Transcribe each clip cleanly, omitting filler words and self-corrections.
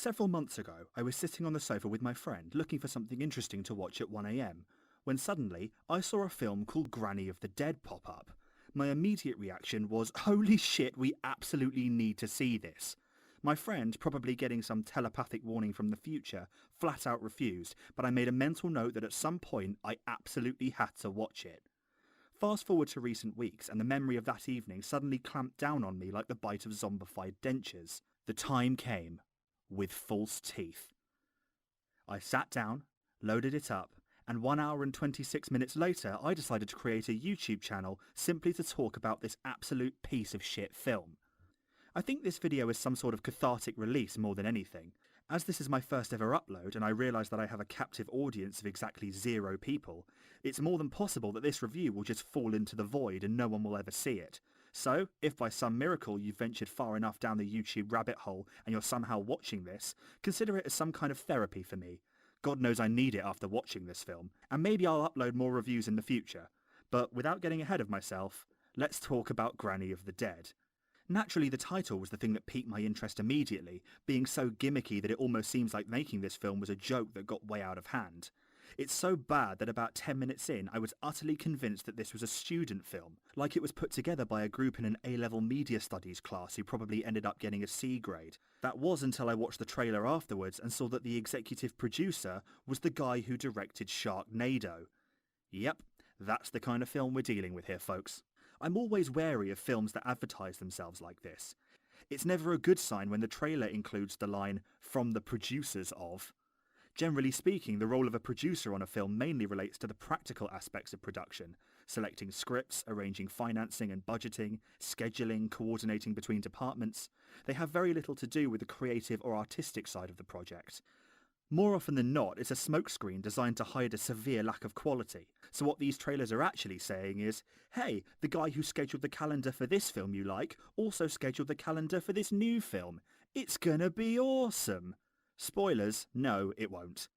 Several months ago, I was sitting on the sofa with my friend looking for something interesting to watch at 1 a.m, when suddenly I saw a film called Granny of the Dead pop up. My immediate reaction was, holy shit, we absolutely need to see this. My friend, probably getting some telepathic warning from the future, flat out refused, but I made a mental note that at some point I absolutely had to watch it. Fast forward to recent weeks, and the memory of that evening suddenly clamped down on me like the bite of zombified dentures. The time came. With false teeth. I sat down, loaded it up, and 1 hour and 26 minutes later I decided to create a YouTube channel simply to talk about this absolute piece of shit film. I think this video is some sort of cathartic release more than anything. As this is my first ever upload and I realise that I have a captive audience of exactly 0 people, it's more than possible that this review will just fall into the void and no one will ever see it. So, if by some miracle you've ventured far enough down the YouTube rabbit hole and you're somehow watching this, consider it as some kind of therapy for me. God knows I need it after watching this film, and maybe I'll upload more reviews in the future. But without getting ahead of myself, let's talk about Granny of the Dead. Naturally, the title was the thing that piqued my interest immediately, being so gimmicky that it almost seems like making this film was a joke that got way out of hand. It's so bad that about 10 minutes in, I was utterly convinced that this was a student film, like it was put together by a group in an A-level media studies class who probably ended up getting a C grade. That was until I watched the trailer afterwards and saw that the executive producer was the guy who directed Sharknado. Yep, that's the kind of film we're dealing with here, folks. I'm always wary of films that advertise themselves like this. It's never a good sign when the trailer includes the line, "from the producers of." Generally speaking, the role of a producer on a film mainly relates to the practical aspects of production, selecting scripts, arranging financing and budgeting, scheduling, coordinating between departments. They have very little to do with the creative or artistic side of the project. More often than not, it's a smokescreen designed to hide a severe lack of quality. So what these trailers are actually saying is, hey, the guy who scheduled the calendar for this film you like also scheduled the calendar for this new film. It's gonna be awesome. Spoilers, no, it won't.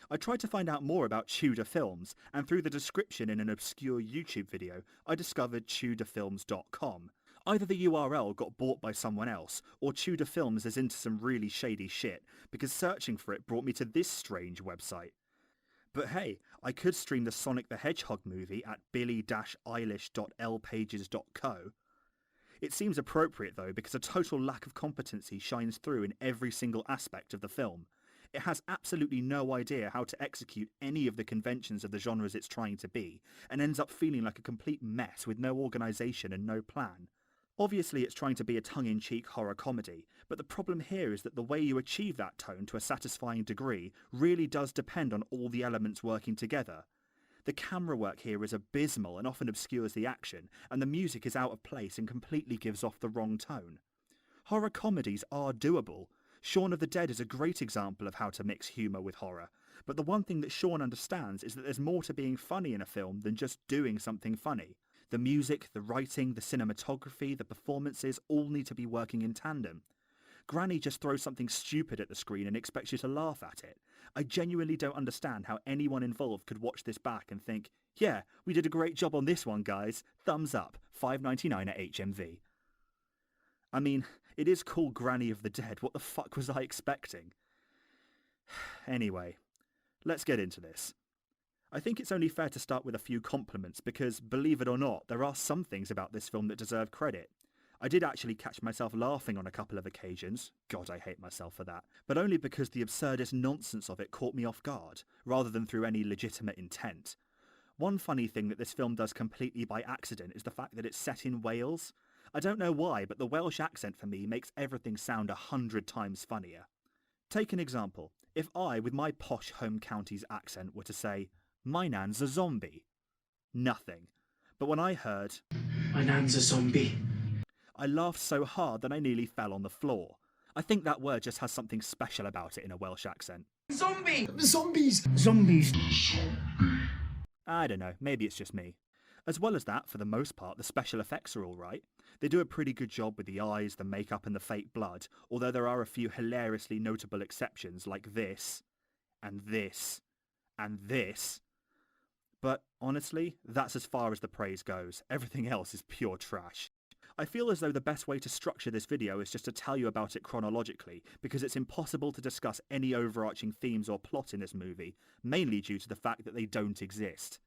I tried to find out more about Tudor films, and through the description in an obscure YouTube video, I discovered tudorfilms.com. Either the URL got bought by someone else, or Tudor Films is into some really shady shit, because searching for it brought me to this strange website. But hey, I could stream the Sonic the Hedgehog movie at billy-eilish.lpages.co. It seems appropriate though, because a total lack of competency shines through in every single aspect of the film. It has absolutely no idea how to execute any of the conventions of the genres it's trying to be, and ends up feeling like a complete mess with no organisation and no plan. Obviously it's trying to be a tongue-in-cheek horror comedy, but the problem here is that the way you achieve that tone to a satisfying degree really does depend on all the elements working together. The camera work here is abysmal and often obscures the action, and the music is out of place and completely gives off the wrong tone. Horror comedies are doable. Shaun of the Dead is a great example of how to mix humour with horror, but the one thing that Shaun understands is that there's more to being funny in a film than just doing something funny. The music, the writing, the cinematography, the performances all need to be working in tandem. Granny just throws something stupid at the screen and expects you to laugh at it. I genuinely don't understand how anyone involved could watch this back and think, yeah, we did a great job on this one, guys. Thumbs up, $5.99 at HMV. I mean, it is called Granny of the Dead. What the fuck was I expecting? Anyway, let's get into this. I think it's only fair to start with a few compliments because, believe it or not, there are some things about this film that deserve credit. I did actually catch myself laughing on a couple of occasions. God, I hate myself for that. But only because the absurdist nonsense of it caught me off guard, rather than through any legitimate intent. One funny thing that this film does completely by accident is the fact that it's set in Wales. I don't know why, but the Welsh accent for me makes everything sound 100 times funnier. Take an example. If I, with my posh home county's accent, were to say, "My nan's a zombie," nothing. But when I heard, "My nan's a zombie," I laughed so hard that I nearly fell on the floor. I think that word just has something special about it in a Welsh accent. "Zombie! Zombies! Zombies!" I don't know, maybe it's just me. As well as that, for the most part, the special effects are alright. They do a pretty good job with the eyes, the makeup and the fake blood, although there are a few hilariously notable exceptions like this, and this, and this. But honestly, that's as far as the praise goes. Everything else is pure trash. I feel as though the best way to structure this video is just to tell you about it chronologically, because it's impossible to discuss any overarching themes or plot in this movie, mainly due to the fact that they don't exist.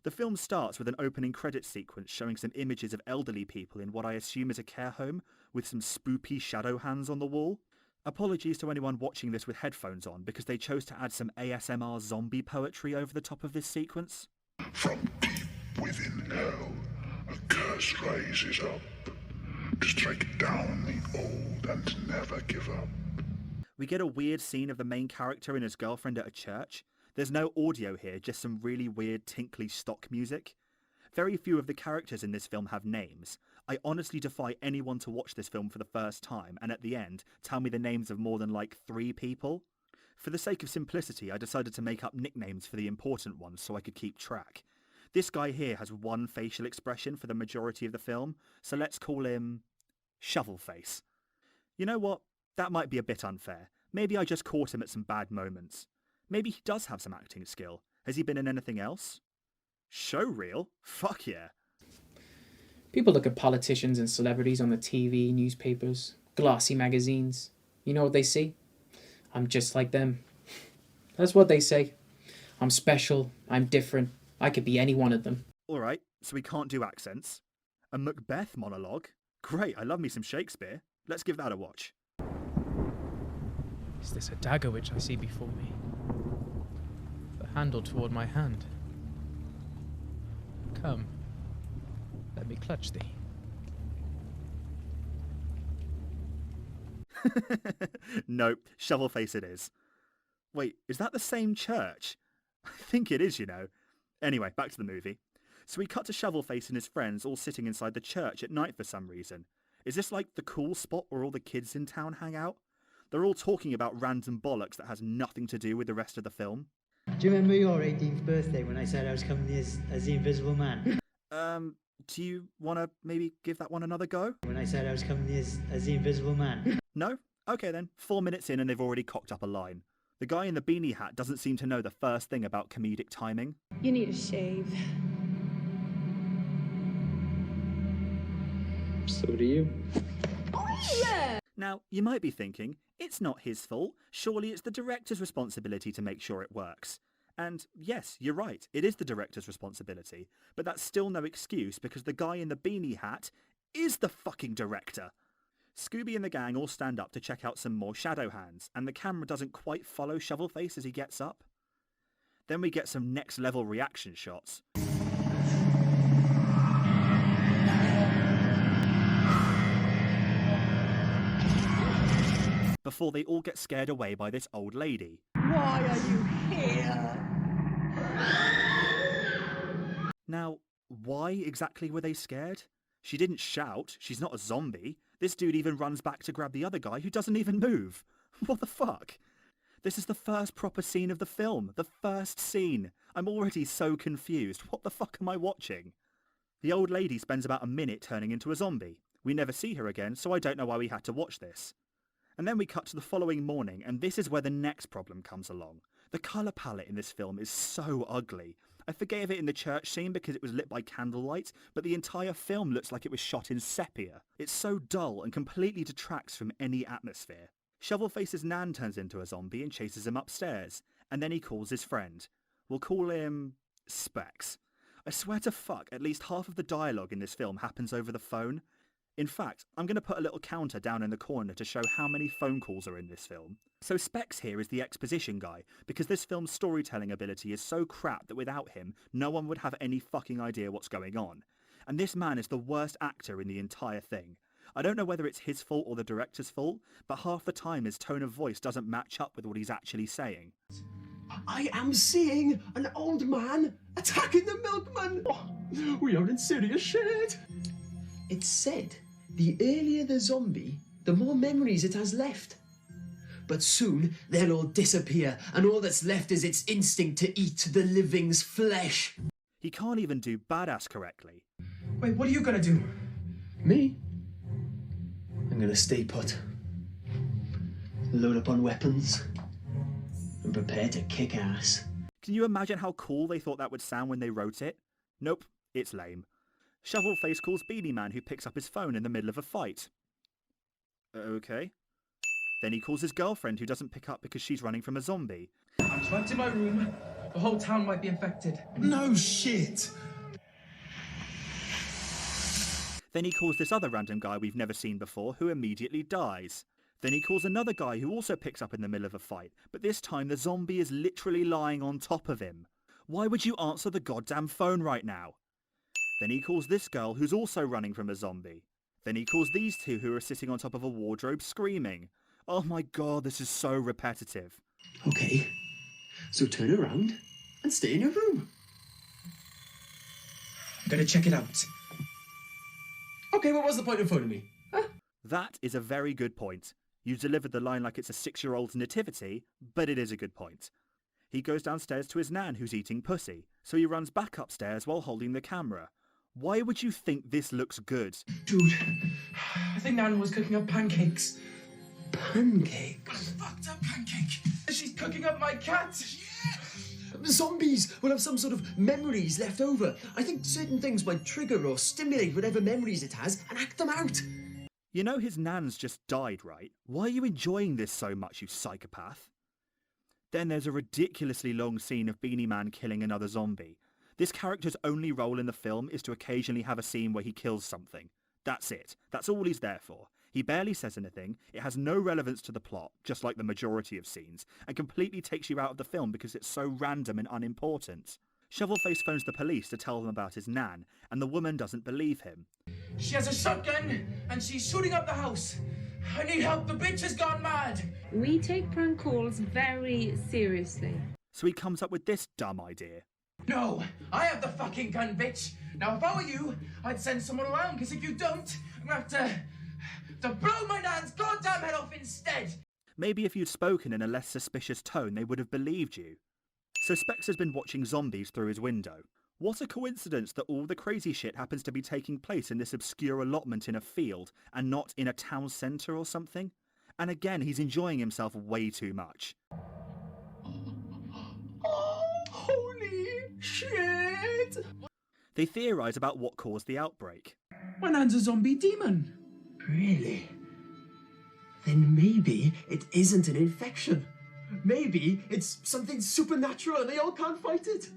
The film starts with an opening credits sequence showing some images of elderly people in what I assume is a care home, with some spoopy shadow hands on the wall. Apologies to anyone watching this with headphones on, because they chose to add some ASMR zombie poetry over the top of this sequence. From deep within hell, a curse rises up to strike down the old and never give up. We get a weird scene of the main character and his girlfriend at a church. There's no audio here, just some really weird tinkly stock music. Very few of the characters in this film have names. I honestly defy anyone to watch this film for the first time and at the end tell me the names of more than like 3 people. For the sake of simplicity, I decided to make up nicknames for the important ones so I could keep track. This guy here has one facial expression for the majority of the film, so let's call him Shovelface. You know what? That might be a bit unfair. Maybe I just caught him at some bad moments. Maybe he does have some acting skill. Has he been in anything else? Showreel? Fuck yeah. People look at politicians and celebrities on the TV, newspapers, glossy magazines. You know what they see? I'm just like them. That's what they say. I'm special. I'm different. I could be any one of them. Alright, so we can't do accents. A Macbeth monologue? Great, I love me some Shakespeare. Let's give that a watch. Is this a dagger which I see before me? The handle toward my hand. Come, let me clutch thee. Nope, Shovelface it is. Wait, is that the same church? I think it is, you know. Anyway, back to the movie. So we cut to Shovelface and his friends all sitting inside the church at night for some reason. Is this like the cool spot where all the kids in town hang out? They're all talking about random bollocks that has nothing to do with the rest of the film. Do you remember your 18th birthday when I said I was coming as the Invisible Man? Do you want to maybe give that one another go? When I said I was coming as the Invisible Man? No? Okay then, 4 minutes in and they've already cocked up a line. The guy in the beanie hat doesn't seem to know the first thing about comedic timing. You need a shave. So do you. Now, you might be thinking, it's not his fault. Surely it's the director's responsibility to make sure it works. And yes, you're right, it is the director's responsibility. But that's still no excuse because the guy in the beanie hat is the fucking director. Scooby and the gang all stand up to check out some more shadow hands, and the camera doesn't quite follow Shovelface as he gets up. Then we get some next level reaction shots. Before they all get scared away by this old lady. Why are you here? Now, why exactly were they scared? She didn't shout, she's not a zombie. This dude even runs back to grab the other guy who doesn't even move. What the fuck? This is the first proper scene of the film. The first scene. I'm already so confused. What the fuck am I watching? The old lady spends about a minute turning into a zombie. We never see her again, so I don't know why we had to watch this. And then we cut to the following morning, and this is where the next problem comes along. The colour palette in this film is so ugly. I forgave it in the church scene because it was lit by candlelight, but the entire film looks like it was shot in sepia. It's so dull and completely detracts from any atmosphere. Shovelface's nan turns into a zombie and chases him upstairs, and then he calls his friend. We'll call him Specs. I swear to fuck, at least half of the dialogue in this film happens over the phone. In fact, I'm going to put a little counter down in the corner to show how many phone calls are in this film. So Specs here is the exposition guy, because this film's storytelling ability is so crap that without him, no one would have any fucking idea what's going on. And this man is the worst actor in the entire thing. I don't know whether it's his fault or the director's fault, but half the time his tone of voice doesn't match up with what he's actually saying. I am seeing an old man attacking the milkman. Oh, we are in serious shit. It's said the earlier the zombie, the more memories it has left. But soon they'll all disappear, and all that's left is its instinct to eat the living's flesh. He can't even do badass correctly. Wait, what are you gonna do? Me? I'm gonna stay put. Load up on weapons. And prepare to kick ass. Can you imagine how cool they thought that would sound when they wrote it? Nope, it's lame. Shovelface calls Beanie Man, who picks up his phone in the middle of a fight. Okay. Then he calls his girlfriend, who doesn't pick up because she's running from a zombie. I'm trapped in my room. The whole town might be infected. No shit! Then he calls this other random guy we've never seen before, who immediately dies. Then he calls another guy who also picks up in the middle of a fight, but this time the zombie is literally lying on top of him. Why would you answer the goddamn phone right now? Then he calls this girl who's also running from a zombie. Then he calls these two who are sitting on top of a wardrobe screaming. Oh my god, this is so repetitive. Okay, so turn around and stay in your room. I'm gonna check it out. Okay, what was the point of phoning me? Huh? That is a very good point. You delivered the line like it's a 6-year-old's nativity, but it is a good point. He goes downstairs to his nan who's eating pussy, so he runs back upstairs while holding the camera. Why would you think this looks good? Dude, I think Nan was cooking up pancakes. Pancakes? Fucked up pancake. She's cooking up my cat. Yeah. Zombies will have some sort of memories left over. I think certain things might trigger or stimulate whatever memories it has and act them out. You know his nan's just died, right? Why are you enjoying this so much, you psychopath? Then there's a ridiculously long scene of Beanie Man killing another zombie. This character's only role in the film is to occasionally have a scene where he kills something. That's it. That's all he's there for. He barely says anything, it has no relevance to the plot, just like the majority of scenes, and completely takes you out of the film because it's so random and unimportant. Shovelface phones the police to tell them about his nan, and the woman doesn't believe him. She has a shotgun, and she's shooting up the house. I need help, the bitch has gone mad. We take prank calls very seriously. So he comes up with this dumb idea. No, I have the fucking gun, bitch. Now, if I were you, I'd send someone around, because if you don't, I'm gonna have to blow my nan's goddamn head off instead. Maybe if you'd spoken in a less suspicious tone, they would have believed you. So Specs has been watching zombies through his window. What a coincidence that all the crazy shit happens to be taking place in this obscure allotment in a field and not in a town centre or something. And again, he's enjoying himself way too much. Oh, holy shit! They theorise about what caused the outbreak. My nan's a zombie demon. Really? Then maybe it isn't an infection. Maybe it's something supernatural and they all can't fight it.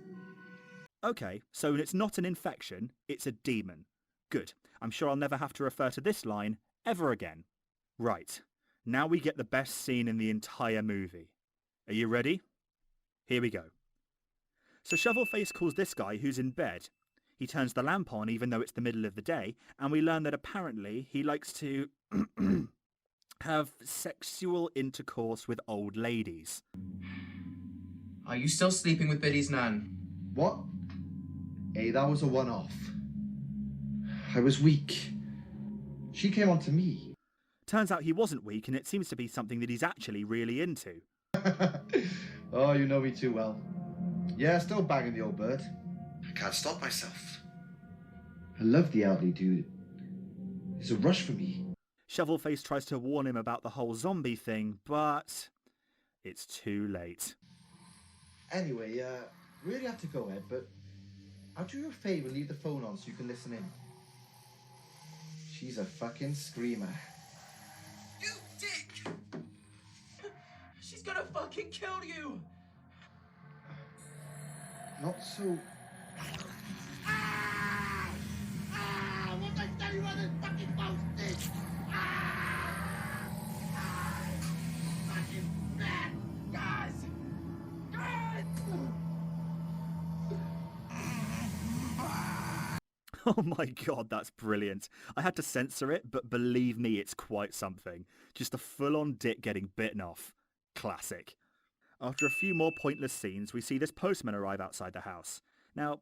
Okay, so it's not an infection, it's a demon. Good. I'm sure I'll never have to refer to this line ever again. Right. Now we get the best scene in the entire movie. Are you ready? Here we go. So Shovelface calls this guy who's in bed. He turns the lamp on even though it's the middle of the day, and we learn that apparently he likes to have sexual intercourse with old ladies. Are you still sleeping with Biddy's nan? What? Hey, that was a one-off. I was weak. She came on to me. Turns out he wasn't weak, and it seems to be something that he's actually really into. Oh, you know me too well. Yeah, still banging the old bird. I can't stop myself. I love the elderly dude. It's a rush for me. Shovelface tries to warn him about the whole zombie thing, but it's too late. Anyway, really have to go, Ed, but I'll do you a favour and leave the phone on so you can listen in. She's a fucking screamer. You dick! She's gonna fucking kill you! Not so... What I tell you on this fucking phone, bitch? Fucking bad guys! Oh my god, that's brilliant. I had to censor it, but believe me, it's quite something. Just a full-on dick getting bitten off. Classic. After a few more pointless scenes, we see this postman arrive outside the house. Now,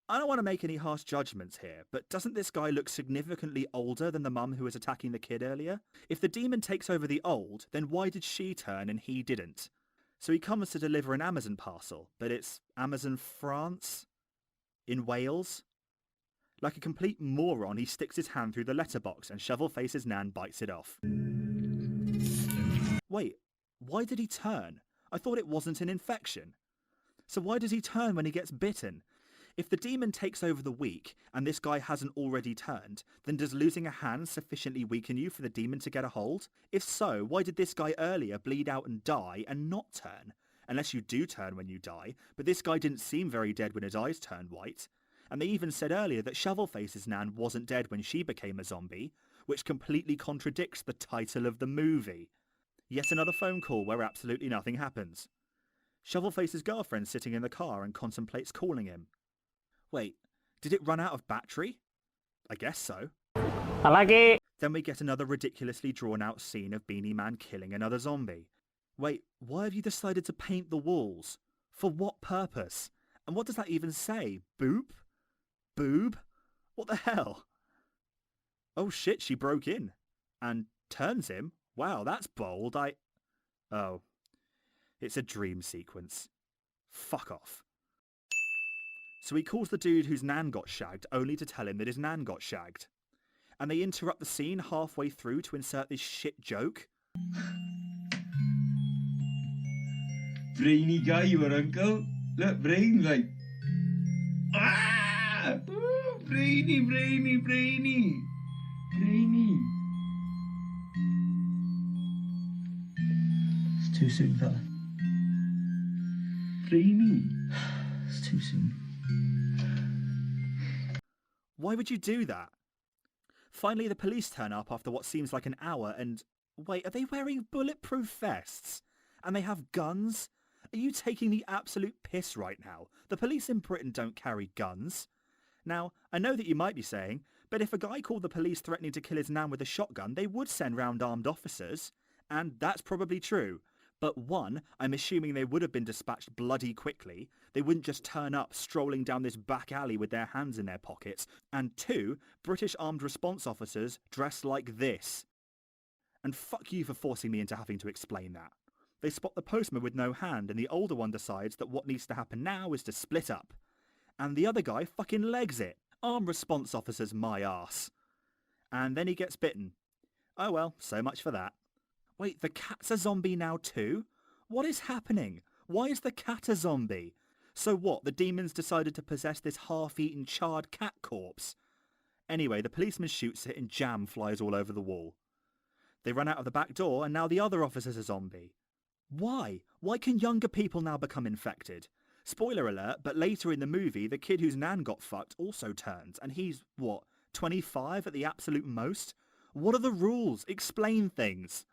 I don't want to make any harsh judgments here, but doesn't this guy look significantly older than the mum who was attacking the kid earlier? If the demon takes over the old, then why did she turn and he didn't? So he comes to deliver an Amazon parcel, but it's Amazon France? In Wales? Like a complete moron, he sticks his hand through the letterbox and Shovelface's nan bites it off. Wait, why did he turn? I thought it wasn't an infection. So why does he turn when he gets bitten? If the demon takes over the weak and this guy hasn't already turned, then does losing a hand sufficiently weaken you for the demon to get a hold? If so, why did this guy earlier bleed out and die and not turn? Unless you do turn when you die, but this guy didn't seem very dead when his eyes turned white. And they even said earlier that Shovelface's Nan wasn't dead when she became a zombie, which completely contradicts the title of the movie. Yet another phone call where absolutely nothing happens. Shovelface's girlfriend's sitting in the car and contemplates calling him. Wait, did it run out of battery? I guess so. I like it. Then we get another ridiculously drawn out scene of Beanie Man killing another zombie. Wait, why have you decided to paint the walls? For what purpose? And what does that even say? Boop? Boob? What the hell? Oh shit, she broke in. And turns him? Wow, that's bold. Oh. It's a dream sequence. Fuck off. So he calls the dude whose Nan got shagged only to tell him that his Nan got shagged. And they interrupt the scene halfway through to insert this shit joke. Brainy guy, your uncle. Look, brain, like. Ah! Ooh, brainy. Brainy. It's too soon, fella. Brainy. It's too soon. Why would you do that? Finally, the police turn up after what seems like an hour and... Wait, are they wearing bulletproof vests? And they have guns? Are you taking the absolute piss right now? The police in Britain don't carry guns. Now, I know that you might be saying, but if a guy called the police threatening to kill his nan with a shotgun, they would send round armed officers. And that's probably true. But one, I'm assuming they would have been dispatched bloody quickly. They wouldn't just turn up strolling down this back alley with their hands in their pockets. And two, British armed response officers dressed like this. And fuck you for forcing me into having to explain that. They spot the postman with no hand and the older one decides that what needs to happen now is to split up. And the other guy fucking legs it. Armed response officers my arse. And then he gets bitten. Oh well, so much for that. Wait, the cat's a zombie now too? What is happening? Why is the cat a zombie? So what, the demons decided to possess this half-eaten charred cat corpse? Anyway, the policeman shoots it and jam flies all over the wall. They run out of the back door and now the other officer's a zombie. Why? Why can younger people now become infected? Spoiler alert, but later in the movie, the kid whose nan got fucked also turns, and he's, what, 25 at the absolute most? What are the rules? Explain things.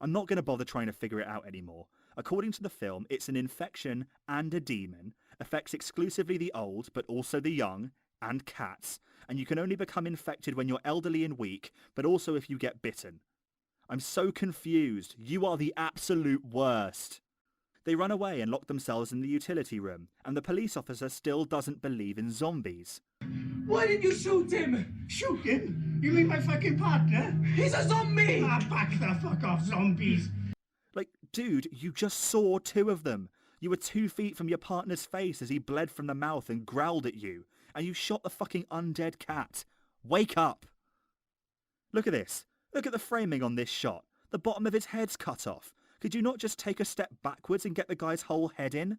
I'm not going to bother trying to figure it out anymore. According to the film, it's an infection and a demon, affects exclusively the old, but also the young, and cats, and you can only become infected when you're elderly and weak, but also if you get bitten. I'm so confused. You are the absolute worst. They run away and lock themselves in the utility room, and the police officer still doesn't believe in zombies. Why did you shoot him? Shoot him? You mean my fucking partner? He's a zombie! Ah, back the fuck off, zombies! Like, dude, you just saw two of them. You were 2 feet from your partner's face as he bled from the mouth and growled at you, and you shot the fucking undead cat. Wake up! Look at this. Look at the framing on this shot. The bottom of his head's cut off. Could you not just take a step backwards and get the guy's whole head in?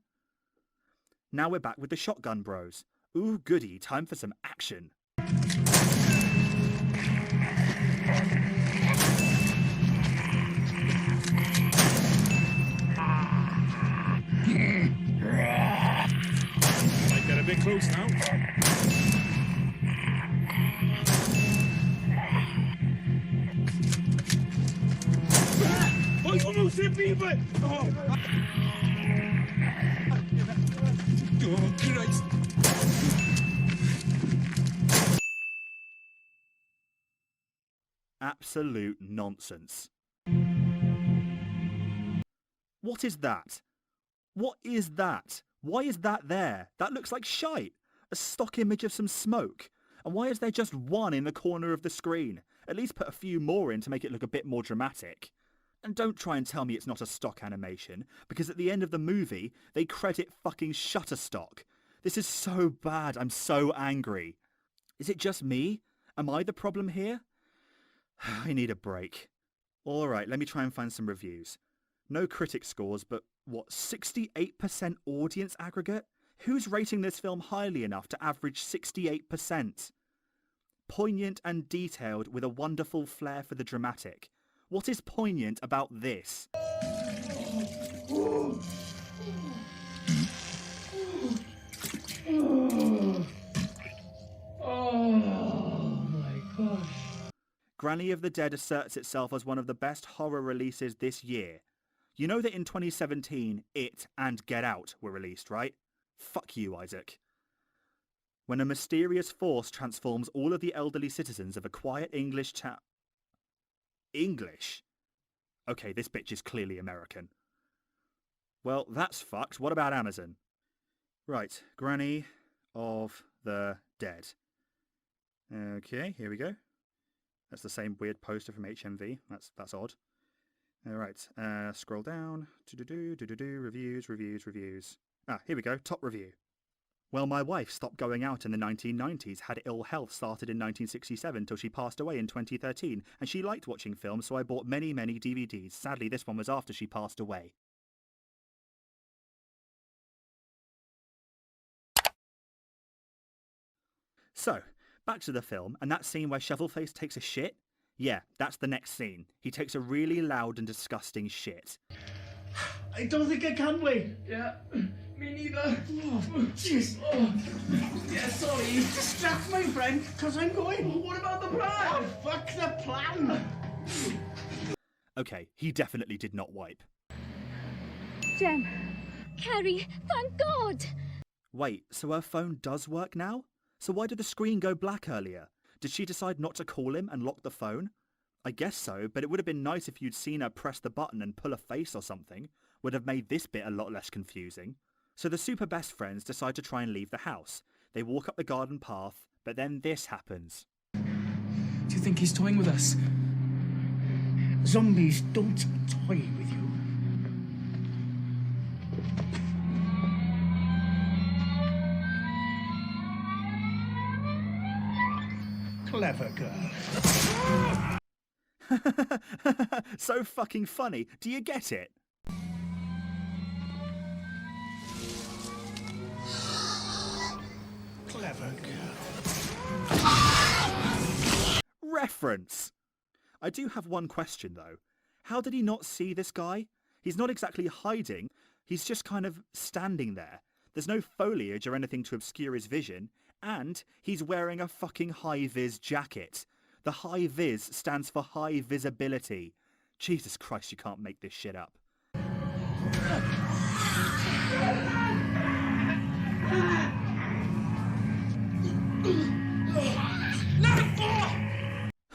Now we're back with the shotgun bros. Ooh, goody, time for some action. Might get a bit close now. Oh, you almost hit people! Oh, oh Christ! Absolute nonsense. What is that? What is that? Why is that there? That looks like shite. A stock image of some smoke. And why is there just one in the corner of the screen? At least put a few more in to make it look a bit more dramatic. And don't try and tell me it's not a stock animation, because at the end of the movie, they credit fucking Shutterstock. This is so bad, I'm so angry. Is it just me? Am I the problem here? I need a break. Alright, let me try and find some reviews. No critic scores, but what, 68% audience aggregate? Who's rating this film highly enough to average 68%? Poignant and detailed with a wonderful flair for the dramatic. What is poignant about this? Oh my gosh. Granny of the Dead asserts itself as one of the best horror releases this year. You know that in 2017, It and Get Out were released, right? Fuck you, Isaac. When a mysterious force transforms all of the elderly citizens of a quiet English town... English? Okay, this bitch is clearly American. Well, that's fucked. What about Amazon? Right, Granny of the Dead. Okay, here we go. That's the same weird poster from HMV. That's odd. All right, scroll down. Reviews. Ah, here we go. Top review. Well, my wife stopped going out in the 1990s, had ill health, started in 1967 till she passed away in 2013, and she liked watching films, so I bought many, many DVDs. Sadly, this one was after she passed away. So, back to the film, and that scene where Shovelface takes a shit? Yeah, that's the next scene. He takes a really loud and disgusting shit. I don't think I can wait. Yeah, me neither. Oh, jeez. Oh. Yeah, sorry. Distract my friend, because I'm going. What about the plan? Oh, fuck the plan. Okay, he definitely did not wipe. Jem. Carrie, thank God. Wait, so her phone does work now? So why did the screen go black earlier? Did she decide not to call him and lock the phone? I guess so, but it would have been nice if you'd seen her press the button and pull a face or something. Would have made this bit a lot less confusing. So the super best friends decide to try and leave the house. They walk up the garden path, but then this happens. Do you think he's toying with us? Zombies don't toy with you. Clever girl. So fucking funny. Do you get it? Clever girl. Reference. I do have one question though. How did he not see this guy? He's not exactly hiding. He's just kind of standing there. There's no foliage or anything to obscure his vision. And he's wearing a fucking high-vis jacket. The high-vis stands for high visibility. Jesus Christ, you can't make this shit up.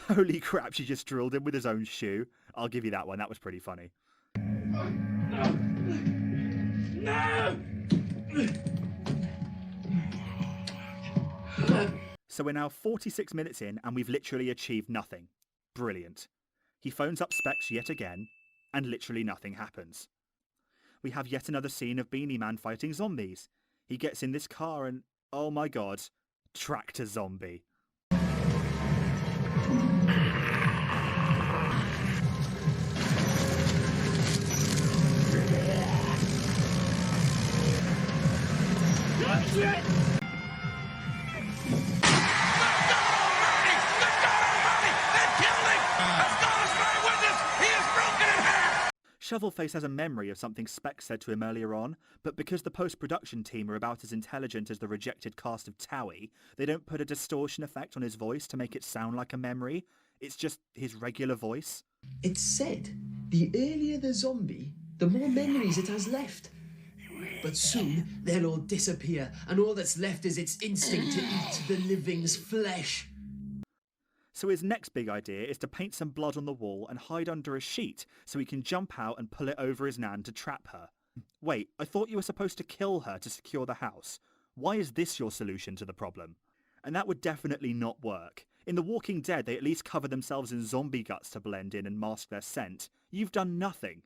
Holy crap, she just drilled him with his own shoe. I'll give you that one, that was pretty funny. No! So we're now 46 minutes in and we've literally achieved nothing. Brilliant. He phones up Specs yet again and literally nothing happens. We have yet another scene of Beanie Man fighting zombies. He gets in this car and, oh my god, tractor zombie. Shovelface has a memory of something Specs said to him earlier on, but because the post-production team are about as intelligent as the rejected cast of Towie, they don't put a distortion effect on his voice to make it sound like a memory. It's just his regular voice. It's said, the earlier the zombie, the more memories it has left. But soon, they'll all disappear, and all that's left is its instinct to eat the living's flesh. So his next big idea is to paint some blood on the wall and hide under a sheet so he can jump out and pull it over his nan to trap her. Wait, I thought you were supposed to kill her to secure the house. Why is this your solution to the problem? And that would definitely not work. In The Walking Dead, they at least cover themselves in zombie guts to blend in and mask their scent. You've done nothing.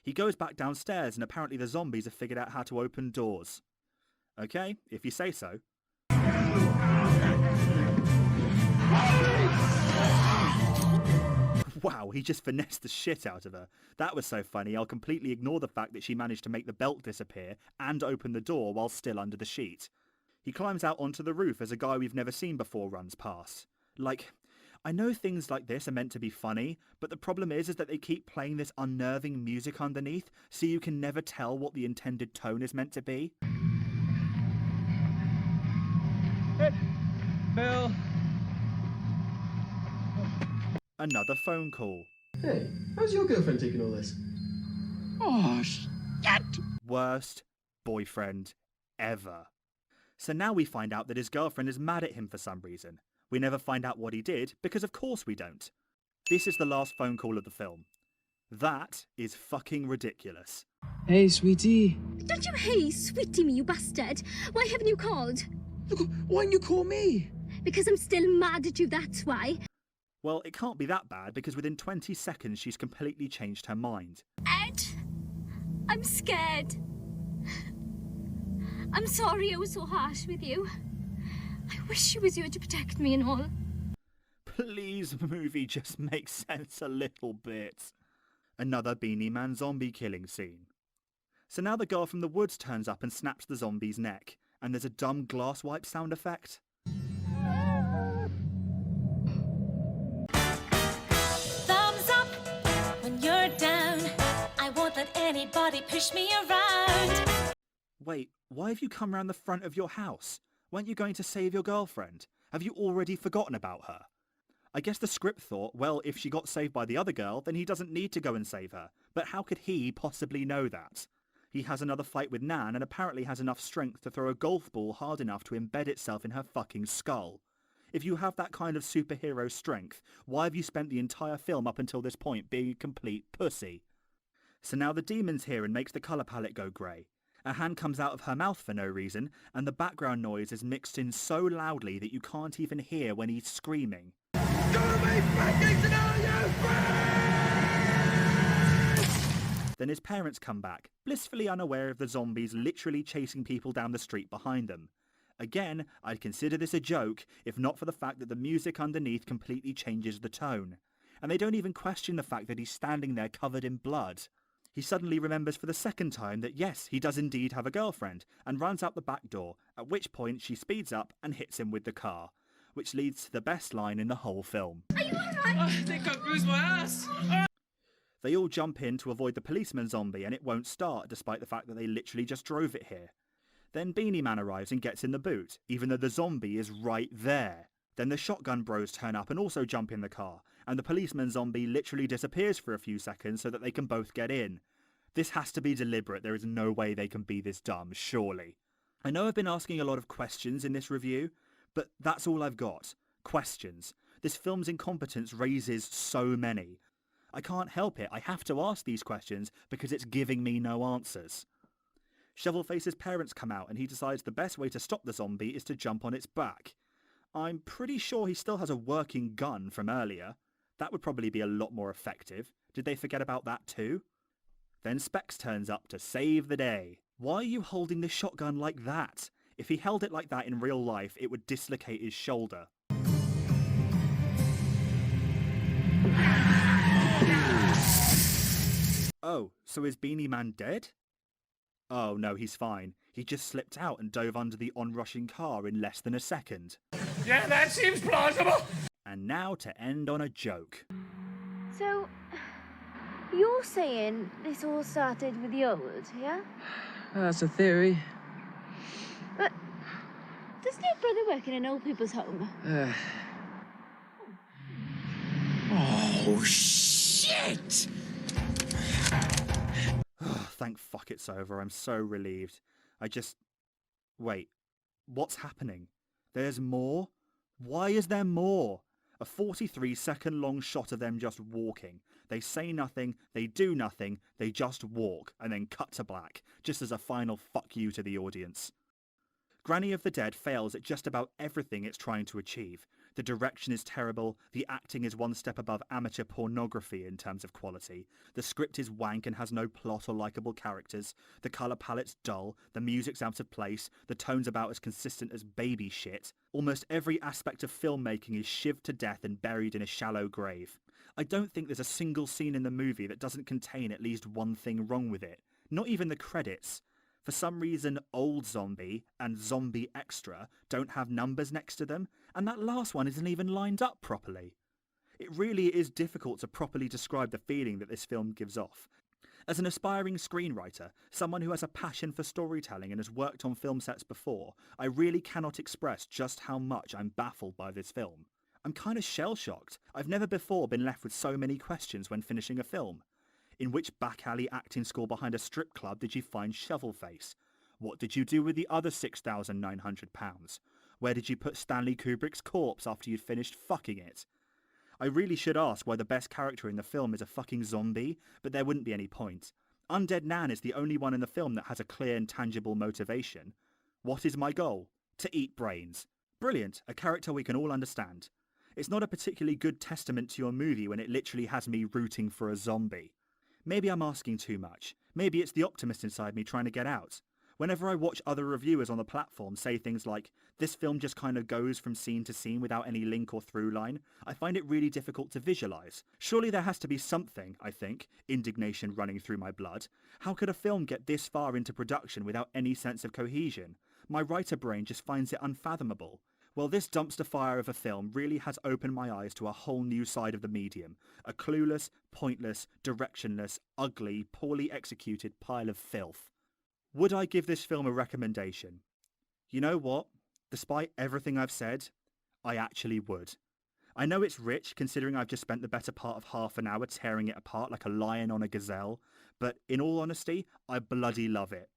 He goes back downstairs and apparently the zombies have figured out how to open doors. Okay, if you say so. Wow, he just finessed the shit out of her. That was so funny, I'll completely ignore the fact that she managed to make the belt disappear and open the door while still under the sheet. He climbs out onto the roof as a guy we've never seen before runs past. Like, I know things like this are meant to be funny, but the problem is that they keep playing this unnerving music underneath, so you can never tell what the intended tone is meant to be. Bill. Another phone call. Hey, how's your girlfriend taking all this? Oh, shit! Worst boyfriend ever. So now we find out that his girlfriend is mad at him for some reason. We never find out what he did, because of course we don't. This is the last phone call of the film. That is fucking ridiculous. Hey, sweetie. Don't you hey, sweetie me, you bastard. Why haven't you called? Look, why didn't you call me? Because I'm still mad at you, that's why. Well, it can't be that bad, because within 20 seconds she's completely changed her mind. Ed, I'm scared. I'm sorry I was so harsh with you. I wish you was here to protect me and all. Please, movie, just make sense a little bit. Another Beanie Man zombie killing scene. So now the girl from the woods turns up and snaps the zombie's neck, and there's a dumb glass wipe sound effect. Thumbs up when you're down. I won't let anybody push me around. Wait, why have you come round the front of your house? Weren't you going to save your girlfriend? Have you already forgotten about her? I guess the script thought, well, if she got saved by the other girl, then he doesn't need to go and save her. But how could he possibly know that? He has another fight with Nan and apparently has enough strength to throw a golf ball hard enough to embed itself in her fucking skull. If you have that kind of superhero strength, why have you spent the entire film up until this point being a complete pussy? So now the demon's here and makes the colour palette go grey. A hand comes out of her mouth for no reason, and the background noise is mixed in so loudly that you can't even hear when he's screaming. Then his parents come back, blissfully unaware of the zombies literally chasing people down the street behind them. Again, I'd consider this a joke, if not for the fact that the music underneath completely changes the tone. And they don't even question the fact that he's standing there covered in blood. He suddenly remembers for the second time that yes, he does indeed have a girlfriend, and runs out the back door, at which point she speeds up and hits him with the car, which leads to the best line in the whole film. Are you alright? I think I bruised my ass. They all jump in to avoid the policeman zombie and it won't start despite the fact that they literally just drove it here. Then Beanie Man arrives and gets in the boot, even though the zombie is right there. Then the shotgun bros turn up and also jump in the car, and the policeman zombie literally disappears for a few seconds so that they can both get in. This has to be deliberate, there is no way they can be this dumb, surely. I know I've been asking a lot of questions in this review, but that's all I've got. Questions. This film's incompetence raises so many. I can't help it, I have to ask these questions because it's giving me no answers. Shovelface's parents come out and he decides the best way to stop the zombie is to jump on its back. I'm pretty sure he still has a working gun from earlier. That would probably be a lot more effective. Did they forget about that too? Then Specs turns up to save the day. Why are you holding the shotgun like that? If he held it like that in real life, it would dislocate his shoulder. Oh, so is Beanie Man dead? Oh no, he's fine. He just slipped out and dove under the onrushing car in less than a second. Yeah, that seems plausible. And now to end on a joke. So, you're saying this all started with the old, yeah? That's a theory. But doesn't your brother work in an old people's home? Oh, shit! Thank fuck it's over. I'm so relieved. Wait. What's happening? There's more? Why is there more? A 43-second long shot of them just walking. They say nothing, they do nothing, they just walk, and then cut to black, just as a final fuck you to the audience. Granny of the Dead fails at just about everything it's trying to achieve. The direction is terrible, the acting is one step above amateur pornography in terms of quality, the script is wank and has no plot or likeable characters, the colour palette's dull, the music's out of place, the tone's about as consistent as baby shit. Almost every aspect of filmmaking is shivved to death and buried in a shallow grave. I don't think there's a single scene in the movie that doesn't contain at least one thing wrong with it. Not even the credits. For some reason, Old Zombie and Zombie Extra don't have numbers next to them, and that last one isn't even lined up properly. It really is difficult to properly describe the feeling that this film gives off. As an aspiring screenwriter, someone who has a passion for storytelling and has worked on film sets before, I really cannot express just how much I'm baffled by this film. I'm kind of shell-shocked. I've never before been left with so many questions when finishing a film. In which back alley acting school behind a strip club did you find Shovelface? What did you do with the other £6,900? Where did you put Stanley Kubrick's corpse after you'd finished fucking it? I really should ask why the best character in the film is a fucking zombie, but there wouldn't be any point. Undead Nan is the only one in the film that has a clear and tangible motivation. What is my goal? To eat brains. Brilliant, a character we can all understand. It's not a particularly good testament to your movie when it literally has me rooting for a zombie. Maybe I'm asking too much. Maybe it's the optimist inside me trying to get out. Whenever I watch other reviewers on the platform say things like, this film just kind of goes from scene to scene without any link or through line, I find it really difficult to visualise. Surely there has to be something, I think, indignation running through my blood. How could a film get this far into production without any sense of cohesion? My writer brain just finds it unfathomable. Well, this dumpster fire of a film really has opened my eyes to a whole new side of the medium. A clueless, pointless, directionless, ugly, poorly executed pile of filth. Would I give this film a recommendation? You know what? Despite everything I've said, I actually would. I know it's rich, considering I've just spent the better part of half an hour tearing it apart like a lion on a gazelle, but in all honesty, I bloody love it.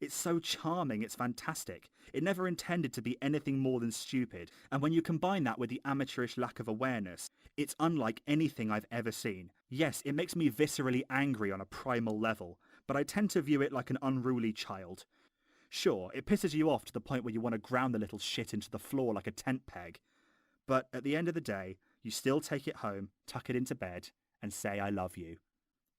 It's so charming, it's fantastic. It never intended to be anything more than stupid, and when you combine that with the amateurish lack of awareness, it's unlike anything I've ever seen. Yes, it makes me viscerally angry on a primal level, but I tend to view it like an unruly child. Sure, it pisses you off to the point where you want to ground the little shit into the floor like a tent peg, but at the end of the day, you still take it home, tuck it into bed, and say I love you.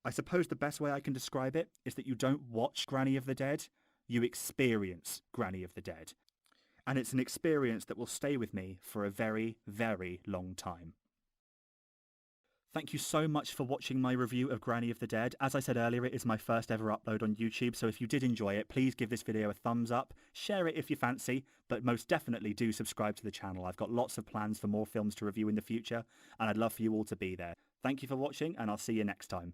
I suppose the best way I can describe it is that you don't watch Granny of the Dead, you experience Granny of the Dead. And it's an experience that will stay with me for a very, very long time. Thank you so much for watching my review of Granny of the Dead. As I said earlier, it is my first ever upload on YouTube, so if you did enjoy it, please give this video a thumbs up, share it if you fancy, but most definitely do subscribe to the channel. I've got lots of plans for more films to review in the future, and I'd love for you all to be there. Thank you for watching, and I'll see you next time.